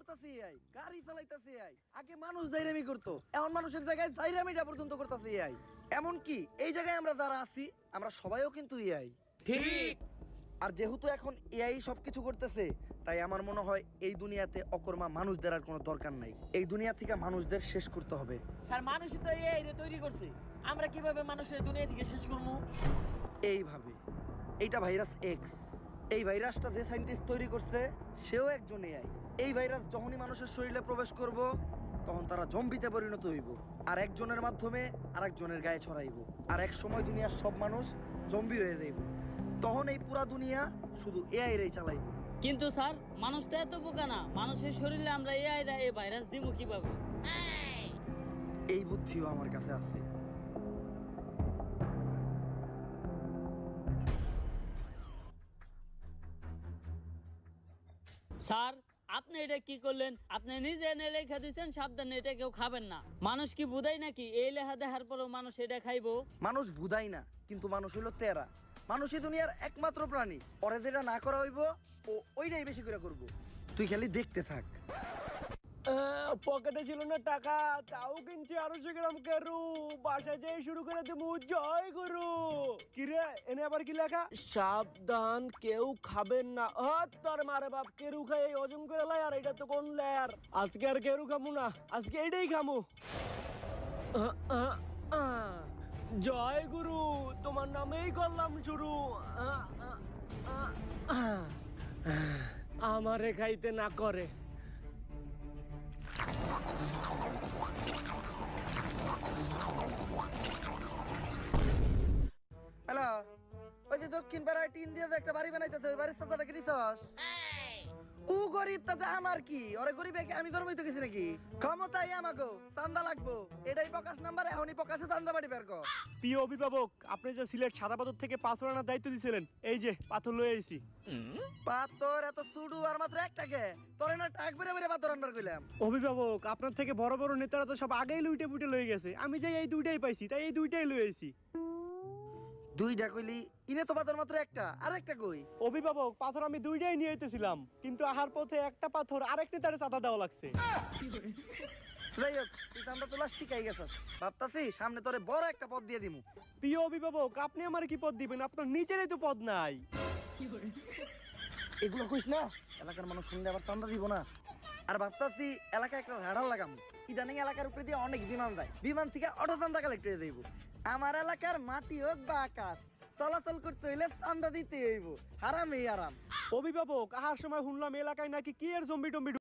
করতেছে এআই, গাড়ি চালাইতেছে এআই। আগে মানুষ জাইরামি করতো, এখন মানুষের জায়গায় জাইরামিটা পর্যন্ত করতেছে এআই। এমন কি এই জায়গায় আমরা যারা আছি আমরা সবাইও কিন্তু এআই। ঠিক। আর যেহেতু এখন এআই সবকিছু করতেছে, তাই আমার মনে হয় এই দুনিয়াতে অকর্মা মানুষদের আর কোনো দরকার নাই। এই দুনিয়া থেকে মানুষদের শেষ করতে হবে। স্যার মানুষই তো এই তৈরি করছে, আমরা কিভাবে মানুষের দুনিয়া থেকে শেষ করবো? এইভাবে। এইটা ভাইরাস এক্স। এই ভাইরাসটা যে সায়েন্টিস্ট তৈরি করছে সেও একজন এআই। এই ভাইরাস যখনই মানুষের শরীরে প্রবেশ করব তখন তারা জম্বিতে পরিণত হইব, আর একজনের মাধ্যমে আরেকজনের গায়ে ছড়াইব, আর এক সময় দুনিয়ার সব মানুষ জম্বি হয়ে যাইব। তখন এই পুরা দুনিয়া শুধু এআই রেই চালাইব। কিন্তু স্যার মানুষ তো এত বোকা না, মানুষের শরীরে আমরা এই ভাইরাস দিব কিভাবে? এই বুদ্ধিও আমার কাছে আছে। স্যার আপনি এটা কি করলেন? আপনি নিজে এনে লেখা দিচ্ছেন সাবধানে এটা কেউ খাবেন না। মানুষ কি বুঝাই নাকি এই লেখা দেখার পরও মানুষ এটা খাইবো? মানুষ বুঝাই না, কিন্তু মানুষ হইল তেরা। মানুষই দুনিয়ার একমাত্র প্রাণী, ওরে যেটা না করা হইব ও ওইটাই বেশি করে করব। তুই খালি দেখতে থাক। পকেটে ছিল না টাকা, তাও কিনছি 250 গ্রাম কেরু। বাসায় যেয়ে শুরু করে দেবো জয় গুরু। কিরে এনে আবার কি লেখা? সাবধান কেউ খাবেন না। তোর মারে বাপ, কেরু খাই হজম করে লাই, আর এটা তো কোন লেয়ার। আজকে আর কেরু খামু না, আজকে এইটাই খামু। জয় গুরু, তোমার নামেই করলাম শুরু। আমারে খাইতে না করে। হ্যালো, ওই যে দক্ষিণ পাড়ায় টিন দিয়ে যে একটা বাড়ি বানাইতেছে, ওই বাড়ির চাচাটা কি নিছস? ও গরিব, তাতে আমার কি? ওরে গরিবে আমি ধর্মই তো গেছি নাকি? ক্ষমতাই আমাগো, চান্দা লাগবো, এটাই প্রকাশ নাম্বার। এখনই প্রকাশে চান্দা বাড়ি বের কর। প্রিয় অভিভাবক, আপনি যে সিলেট সাদা পাথর থেকে পাথর আনার দায়িত্ব দিয়েছিলেন, এই যে পাথর লয়ে আইছি। পাথর এত সুডু আর মাত্র একটাকে, তোরে না টাক বেরে বেরে পাথর আনবার কইলাম। অভিভাবক, আপনার থেকে বড় বড় নেতারা তো সব আগেই লুইটে পুইটে লয়ে গেছে। আমি যাই এই দুইটাই পাইছি, তাই এই দুইটাই লয়ে আইছি। দুইটা কইলি, ইনে তো পাথর মাত্র একটা, আর একটা কই? অভিভাবক, পাথর আমি দুইটাই নিয়ে আইতেছিলাম, কিন্তু আহার পথে একটা পাথর আরেক নেতারে চাঁদা দেওয়া লাগছে। যাই হোক, তুই চান্দা তোলা শিখাই গেছস, ভাবতাছি সামনে তোরে বড় একটা পদ দিয়ে দিমু। প্রিয় অভিভাবক, আপনি আমার কি পদ দিবেন? আপনার নিজেরই তো পদ নাই। এগুলো কইস না, এলাকার মানুষ শুনলে আবার চান্দা দিব না। আর ভাবতাছি এলাকায় একটা রাডার লাগাম। ইদানিং এলাকার উপরে দিয়ে অনেক বিমান যায়, বিমান থেকে অটো চান্দা কালেক্ট হয়ে যাইব। আমার এলাকার মাটি হোক বা আকাশ, চলাচল করতে হইলে চান্দা দিতে হইব। আরামই আরাম। অভিভাবক, আহার সময় শুনলাম এলাকায় নাকি কি এর জম্বি টম্বি